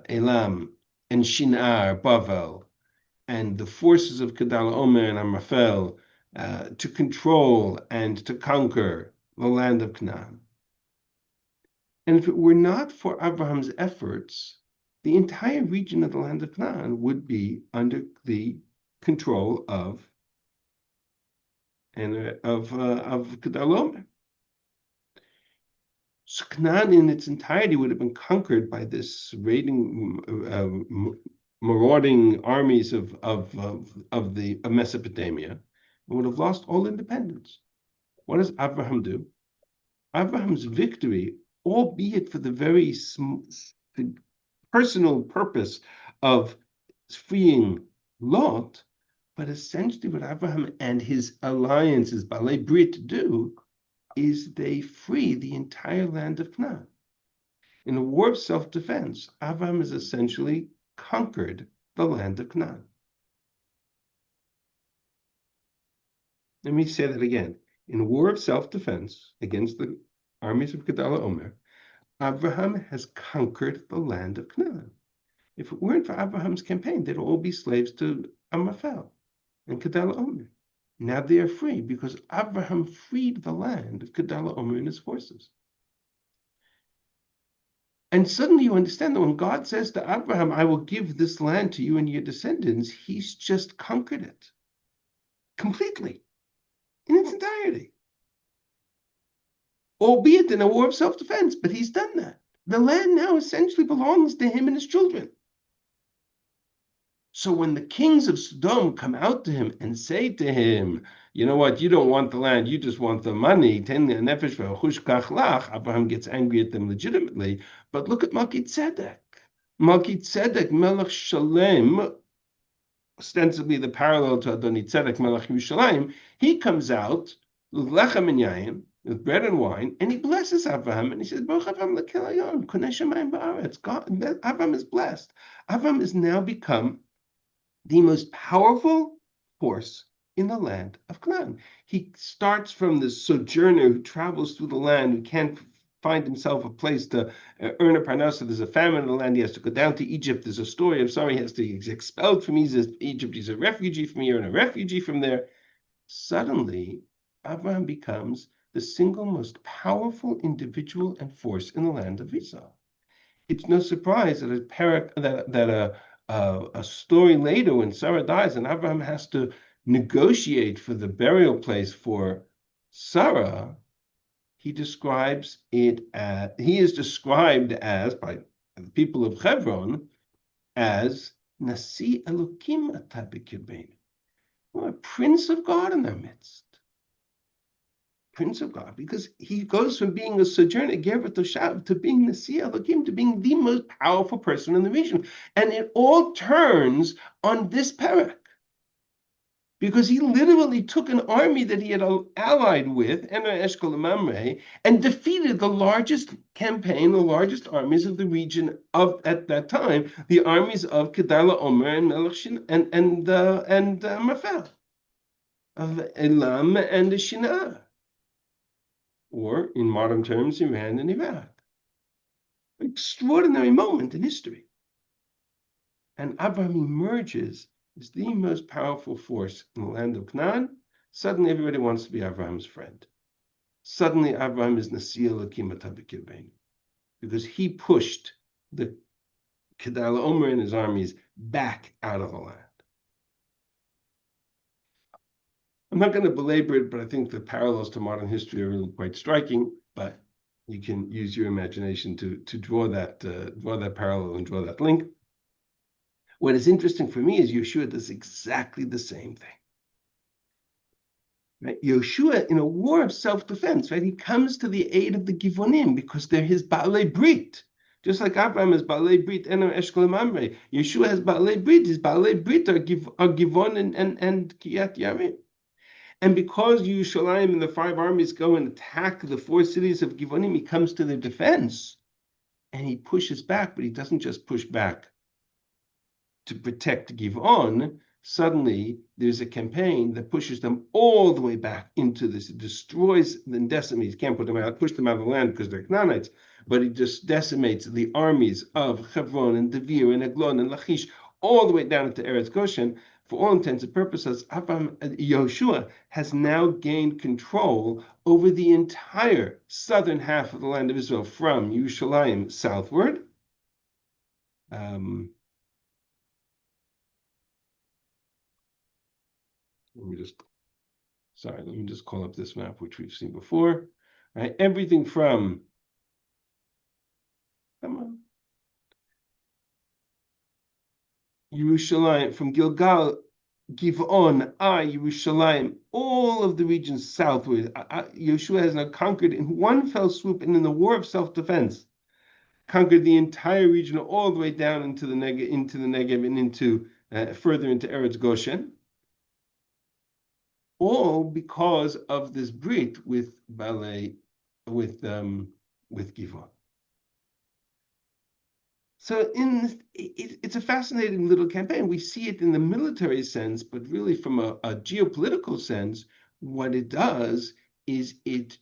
Elam, and Shinar, Bavel, and the forces of Kedar Omer and Amraphel to control and to conquer the land of Canaan. And if it were not for Abraham's efforts, the entire region of the land of Canaan would be under the control of Kedar Omer. So Canaan in its entirety would have been conquered by this marauding armies of Mesopotamia, and would have lost all independence. What does Abraham do? Abraham's victory, albeit for the very personal purpose of freeing Lot, but essentially what Abraham and his alliances, Balei Brit, do is they free the entire land of Canaan. In a war of self-defense, Abraham has essentially conquered the land of Canaan. Let me say that again. In a war of self-defense against the armies of Kedar Omer, Abraham has conquered the land of Canaan. If it weren't for Abraham's campaign, they'd all be slaves to Amraphel and Kedar Omer. Now they are free because Abraham freed the land of Kedar Omer and his forces. And suddenly you understand that when God says to Abraham, I will give this land to you and your descendants, he's just conquered it completely, in its entirety. Albeit in a war of self-defense, but he's done that. The land now essentially belongs to him and his children. So when the kings of Sodom come out to him and say to him, you know what, you don't want the land, you just want the money, Abraham gets angry at them legitimately. But look at Melchizedek. Melchizedek, Melech Shalem, ostensibly the parallel to Adoni Tzedek, Melech Yerushalayim, he comes out with lechem and yayin, with bread and wine, and he blesses Abraham, and he says, Baruch Abraham lekel konei shamayim ba'aretz. God, Abraham is blessed. Abraham has now become the most powerful force in the land of Canaan. He starts from the sojourner who travels through the land, who can't find himself a place to earn a parnasa. There's a famine in the land. He has to go down to Egypt. There's a story of he has to get expelled from Egypt. He's a refugee from here and a refugee from there. Suddenly, Abraham becomes the single most powerful individual and force in the land of Israel. It's no surprise that a story later when Sarah dies and Abraham has to negotiate for the burial place for Sarah, he is described as by the people of Hebron as Nasi Elokim ata b'kirbeinu, a prince of God in their midst. Prince of God, because he goes from being a sojourner, Ger Toshav, to being Nasi Elokim, to being the most powerful person in the region. And it all turns on this parak, because he literally took an army that he had allied with, Eshkol and Mamre, and defeated the largest campaign, the largest armies of the region at that time, the armies of Kedar Omer and Melech and Amraphel, of Elam and Shinar, or in modern terms, Iran and Iraq. An extraordinary moment in history. And Abraham emerges as the most powerful force in the land of Canaan. Suddenly everybody wants to be Abraham's friend. Suddenly Abraham is Nasi Elokim ata b'kirbeinu, because he pushed the Kedar Omer and his armies back out of the land. I'm not going to belabor it, but I think the parallels to modern history are really quite striking. But you can use your imagination to draw that parallel and draw that link. What is interesting for me is Yehoshua does exactly the same thing. Right? Yehoshua, in a war of self-defense, right? He comes to the aid of the Givonim because they're his Baalei Brit. Just like Abraham has Baalei Brit and Eshkol Mamre. Yehoshua has Baalei Brit. His Baalei Brit are Givon and Kiryat Yarim. And because Yerushalayim and the 5 armies go and attack the 4 cities of Givonim, he comes to their defense and he pushes back, but he doesn't just push back to protect Givon. Suddenly there's a campaign that pushes them all the way back into this. It destroys and decimates. Can't push them out of the land because they're Canaanites, but it just decimates the armies of Hebron and Devir and Eglon and Lachish all the way down into Eretz Goshen. For all intents and purposes, Yehoshua has now gained control over the entire southern half of the land of Israel from Yerushalayim southward. Let me just call up this map, which we've seen before. Right, everything from Yerushalayim, from Gilgal, Givon, Yerushalayim, all of the regions southward. Yehoshua has now conquered in one fell swoop and in the war of self-defense, conquered the entire region all the way down into the Negev, and into further into Eretz Goshen. All because of this brit with Givon. So it's a fascinating little campaign. We see it in the military sense, but really from a geopolitical sense, what it does is it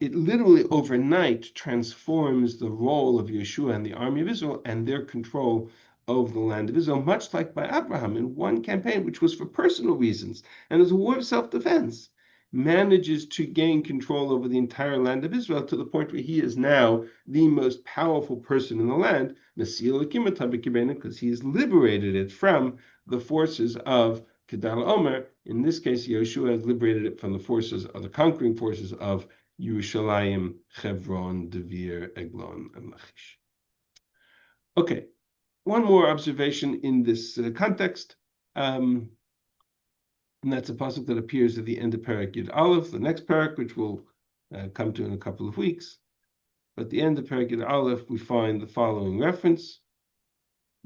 literally overnight transforms the role of Yehoshua and the army of Israel and their control of the land of Israel, much like by Abraham in one campaign, which was for personal reasons and as a war of self-defense, manages to gain control over the entire land of Israel to the point where he is now the most powerful person in the land, because he has liberated it from the forces of Kedar Omer. In this case, Yehoshua has liberated it from the conquering forces of Yerushalayim, Hebron, Devir, Eglon, and Lachish. Okay, one more observation in this context. And that's a pasuk that appears at the end of Perek Yud Aleph, the next Perek, which we'll come to in a couple of weeks. But at the end of Perek Yud Aleph, we find the following reference.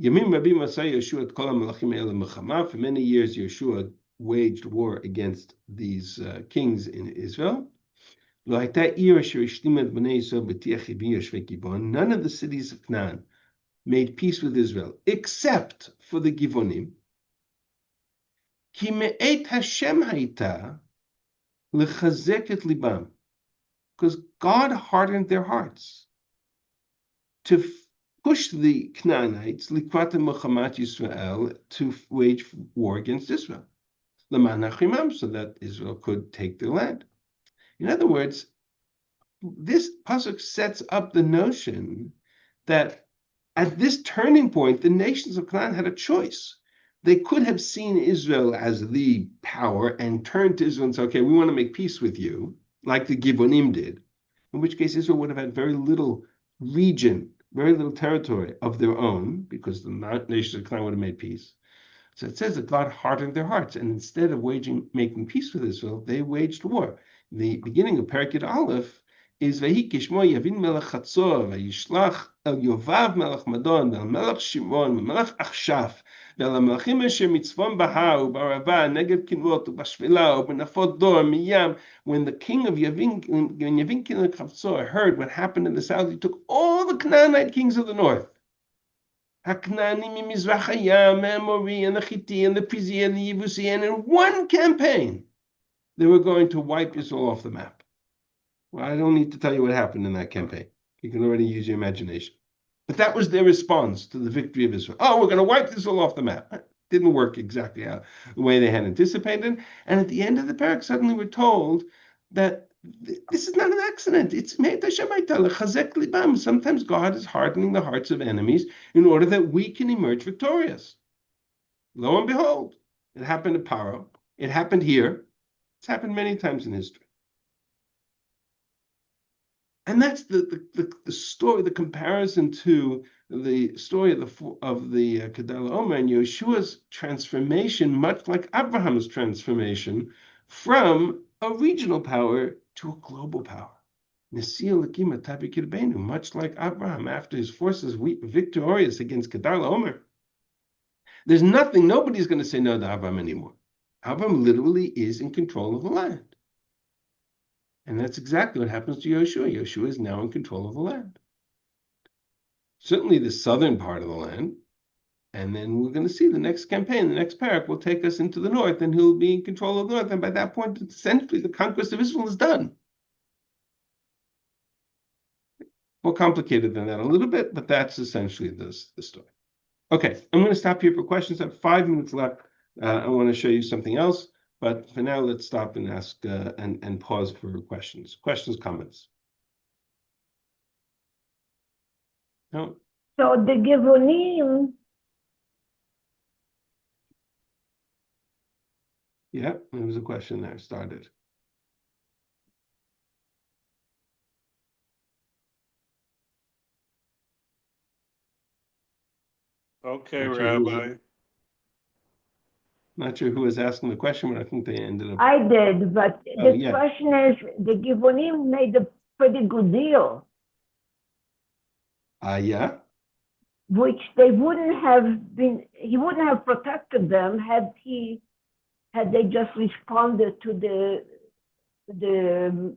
Yamim Rabbi Masay Yehoshua et kol ha-malachim eila mechama. For many years, Yehoshua waged war against these kings in Israel. Lo hayta ir asher ishlimet bnei Yisrael b'tiach yibi yoshvei Givon. None of the cities of Canaan made peace with Israel, except for the Givonim. Ki me'et Hashem hayta lechazek et libam, because God hardened their hearts to push the Canaanites likvat mechamat Yisrael to wage war against Israel, leman hachimam, so that Israel could take their land. In other words, this pasuk sets up the notion that at this turning point, the nations of Canaan had a choice. They could have seen Israel as the power and turned to Israel and said, okay, we want to make peace with you, like the Givonim did, in which case Israel would have had very little region, very little territory of their own, because the nations of Canaan would have made peace. So it says that God hardened their hearts, and instead of making peace with Israel, they waged war. The beginning of Perek Yud Aleph is Vayikishmo Yavin Melech Chatzor Vayishlach El Yovav Melech Madon Vel Melech Shimron Melech Achshaf Vel Melechim Asher Mitzvon Bahar Ubarava Negev Kinvot Ubashvila Ubenafot Dor Miyam. When the king of Yavin Chatzor heard what happened in the south, he took all the Canaanite kings of the north, Haknanim Mizrach Hayam, Amori, and the Chiti, and the Prizi, and the Yebusi, and in one campaign, they were going to wipe Israel off the map. Well, I don't need to tell you what happened in that campaign. You can already use your imagination. But that was their response to the victory of Israel. Oh, we're going to wipe Israel off the map. It didn't work exactly the way they had anticipated. And at the end of the parak, suddenly we're told that this is not an accident. It's sometimes God is hardening the hearts of enemies in order that we can emerge victorious. Lo and behold, it happened to Paro. It happened here. It's happened many times in history. And that's the story, the comparison to the story of the Kedar Omer and Yeshua's transformation, much like Abraham's transformation from a regional power to a global power. Much like Abraham, after his forces victorious against Kedar Omer. There's nobody's going to say no to Abraham anymore. Abraham literally is in control of the land. And that's exactly what happens to Yehoshua. Yehoshua is now in control of the land. Certainly the southern part of the land. And then we're going to see the next campaign, the next parak will take us into the north, and he'll be in control of the north. And by that point, essentially, the conquest of Israel is done. More complicated than that a little bit, but that's essentially the story. Okay, I'm going to stop here for questions. I have 5 minutes left. I want to show you something else. But for now, let's stop and ask and pause for questions. Questions, comments? No? So the Givonim, Yeah, there was a question there. Started. Okay, Not sure Rabbi. Not sure who was asking the question, but I think they ended up. I did, but Oh, the yeah. question is, the Givonim made a pretty good deal, Yeah. which they wouldn't have been, he wouldn't have protected them had they just responded to the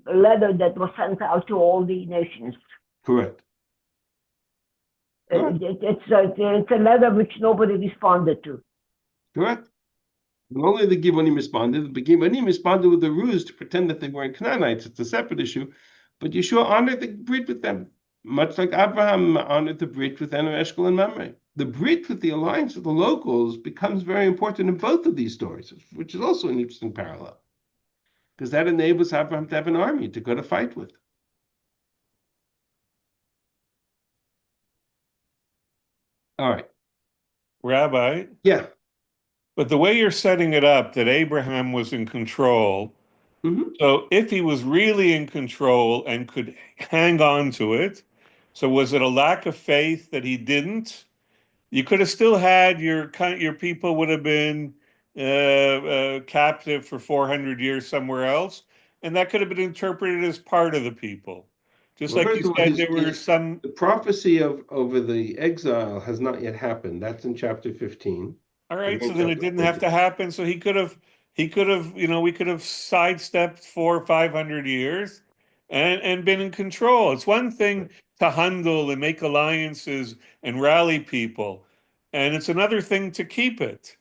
letter that was sent out to all the nations. Correct. Correct. It's a letter which nobody responded to. Correct. And only the Givonim responded. The Givonim responded with a ruse to pretend that they weren't Canaanites. It's a separate issue. But Yeshua honored the brit with them, much like Abraham honored the brit with Enu, Eshkol, and Mamre. The brit with the alliance with the locals becomes very important in both of these stories, which is also an interesting parallel. Because that enables Abraham to have an army to go to fight with. All right. Rabbi? Yeah. But the way you're setting it up, that Abraham was in control, so if he was really in control and could hang on to it, so was it a lack of faith that he didn't? You could have still had your people would have been captive for 400 years somewhere else, and that could have been interpreted as part of the people. Just Well, like first you of all, said, there were some. The prophecy over the exile has not yet happened. That's in chapter 15. All right, so then it didn't have to happen. So we could have, we could have sidestepped 400 or 500 years and been in control. It's one thing to handle and make alliances and rally people, and it's another thing to keep it.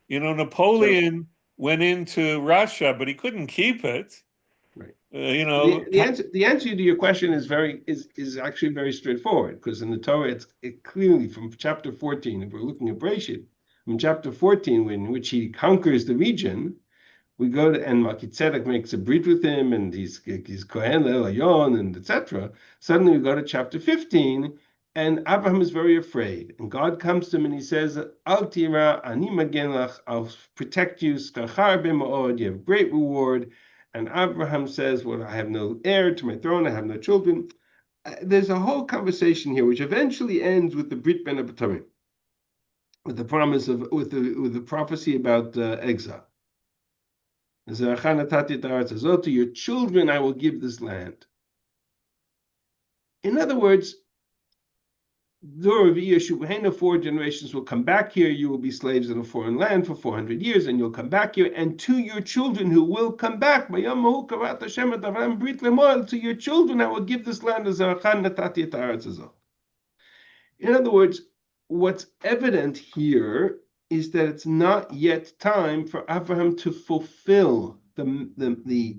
Napoleon went into Russia, but he couldn't keep it. Right. The answer to your question is actually very straightforward, because in the Torah it clearly from chapter 14, if we're looking at Bereshit, from chapter 14, in which he conquers the region, we go to, and Melchizedek makes a brit with him, and he's Kohen Elayon, and etc. Suddenly we go to chapter 15, and Abraham is very afraid, and God comes to him and he says, Al tira ani magen lach, I'll protect you, skachar b'ma'od, you have great reward. And Abraham says, well, I have no heir to my throne, I have no children. There's a whole conversation here, which eventually ends with the Brit Ben Abatamim, with the promise of, with the prophecy about exile. To your children I will give this land. In other words, 4 generations will come back here. You will be slaves in a foreign land for 400 years, and you'll come back here. And to your children who will come back, to your children I will give this land. In other words, what's evident here is that it's not yet time for Abraham to fulfill the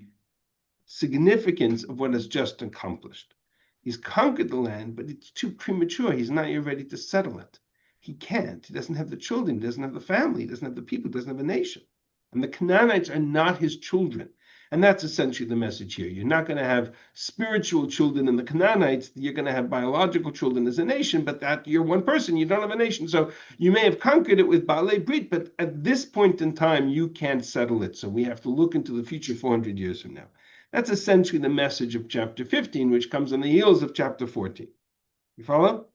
significance of what has just accomplished. He's conquered the land, but it's too premature. He's not yet ready to settle it. He can't. He doesn't have the children. He doesn't have the family. He doesn't have the people. He doesn't have a nation. And the Canaanites are not his children. And that's essentially the message here. You're not going to have spiritual children in the Canaanites. You're going to have biological children as a nation, but that you're one person. You don't have a nation. So you may have conquered it with Baalei Brit, but at this point in time, you can't settle it. So we have to look into the future 400 years from now. That's essentially the message of chapter 15, which comes on the heels of chapter 14. You follow?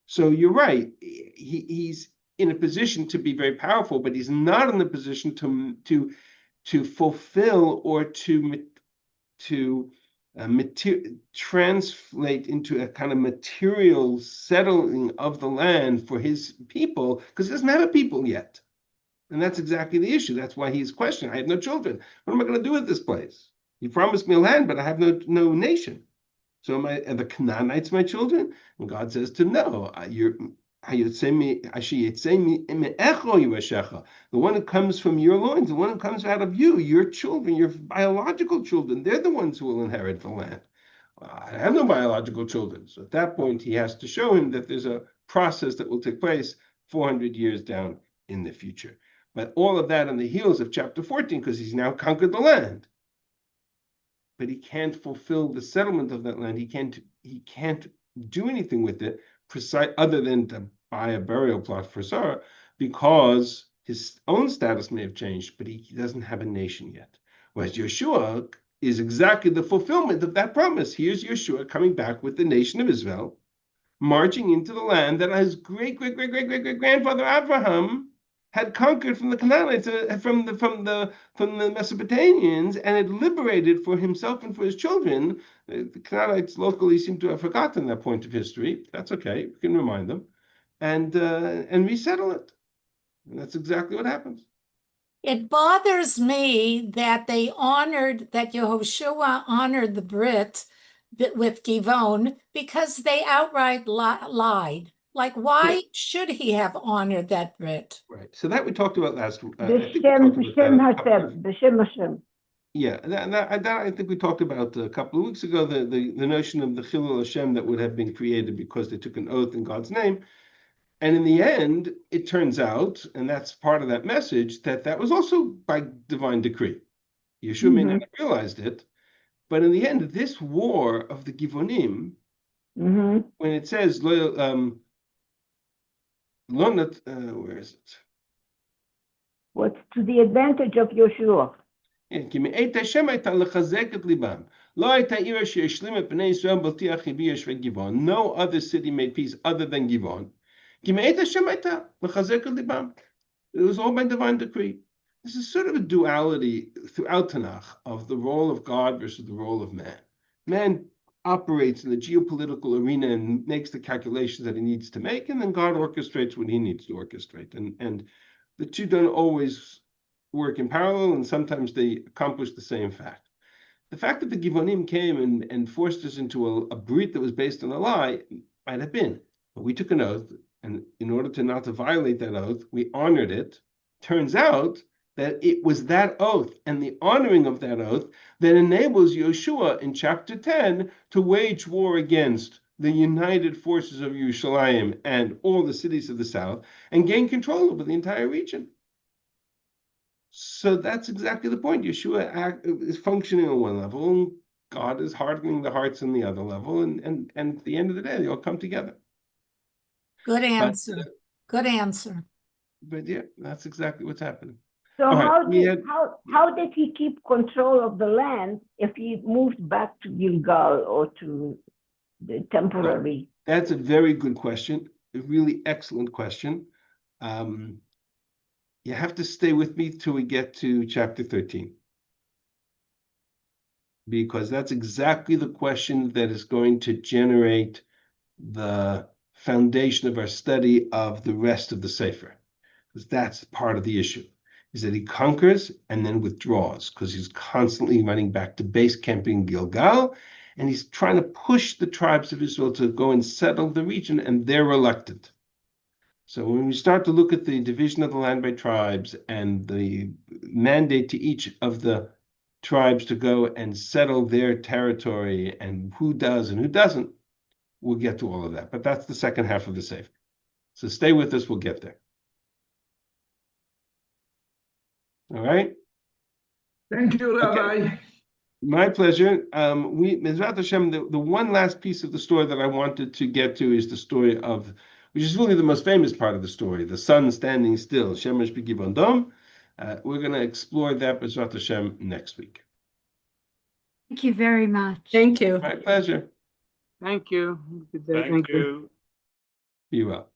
So you're right. He's in a position to be very powerful, but he's not in the position to fulfill or to translate into a kind of material settling of the land for his people, because he doesn't have a people yet. And that's exactly the issue. That's why he's questioning. I have no children. What am I going to do with this place? You promised me a land, but I have no nation. So are the Canaanites my children? And God says to him, no, the one who comes from your loins, the one who comes out of you, your children, your biological children, they're the ones who will inherit the land. I have no biological children. So at that point, he has to show him that there's a process that will take place 400 years down in the future. But all of that on the heels of chapter 14, because he's now conquered the land. But he can't fulfill the settlement of that land. He can't do anything with it other than to buy a burial plot for Sarah, because his own status may have changed, but he doesn't have a nation yet. Whereas Yehoshua is exactly the fulfillment of that promise. Here's Yehoshua coming back with the nation of Israel, marching into the land that his great-great-great-great-great-grandfather Abraham had conquered from the Canaanites, from the Mesopotamians, and had liberated for himself and for his children. The Canaanites locally seem to have forgotten that point of history. That's okay; we can remind them, and resettle it. And that's exactly what happens. It bothers me that Yehoshua honored the Brit with Givon, because they outright lied. Like, why should he have honored that Brit? Right. So that we talked about last week. B'Shem Hashem. Yeah, that I think we talked about a couple of weeks ago, the notion of the Chilul Hashem that would have been created because they took an oath in God's name. And in the end, it turns out, and that's part of that message, that was also by divine decree. Yehoshua may not have realized it, but in the end, this war of the Givonim, when it says, where is it? What's to the advantage of Yehoshua? No other city made peace other than Givon. It was all by divine decree. This is sort of a duality throughout Tanakh of the role of God versus the role of man. Man operates in the geopolitical arena and makes the calculations that he needs to make, and then God orchestrates what he needs to orchestrate. And the two don't always work in parallel, and sometimes they accomplish the same fact. The fact that the Givonim came and forced us into a brit that was based on a lie might have been. But we took an oath, and in order to not to violate that oath, we honored it. Turns out that it was that oath and the honoring of that oath that enables Yehoshua in chapter 10 to wage war against the united forces of Yerushalayim and all the cities of the south and gain control over the entire region. So that's exactly the point. Yehoshua is functioning on one level, and God is hardening the hearts on the other level, and at the end of the day, they all come together. Good answer. Good answer. But yeah, that's exactly what's happening. So how did he keep control of the land if he moved back to Gilgal or to the temporary? That's a very good question. A really excellent question. You have to stay with me till we get to chapter 13. Because that's exactly the question that is going to generate the foundation of our study of the rest of the Sefer. Because that's part of the issue, is that he conquers and then withdraws, because he's constantly running back to base camp in Gilgal, and he's trying to push the tribes of Israel to go and settle the region, and they're reluctant. So when we start to look at the division of the land by tribes and the mandate to each of the tribes to go and settle their territory and who does and who doesn't, we'll get to all of that. But that's the second half of the Sefer. So stay with us, we'll get there. All right? Thank you, Rabbi. Okay. My pleasure. Mizrat Hashem, the one last piece of the story that I wanted to get to is the story of, which is really the most famous part of the story, the sun standing still, Shemesh b'Givon Dom. We're going to explore that, Mizrat Hashem, next week. Thank you very much. Thank you. My pleasure. Thank you. Good day. Thank you. Be well.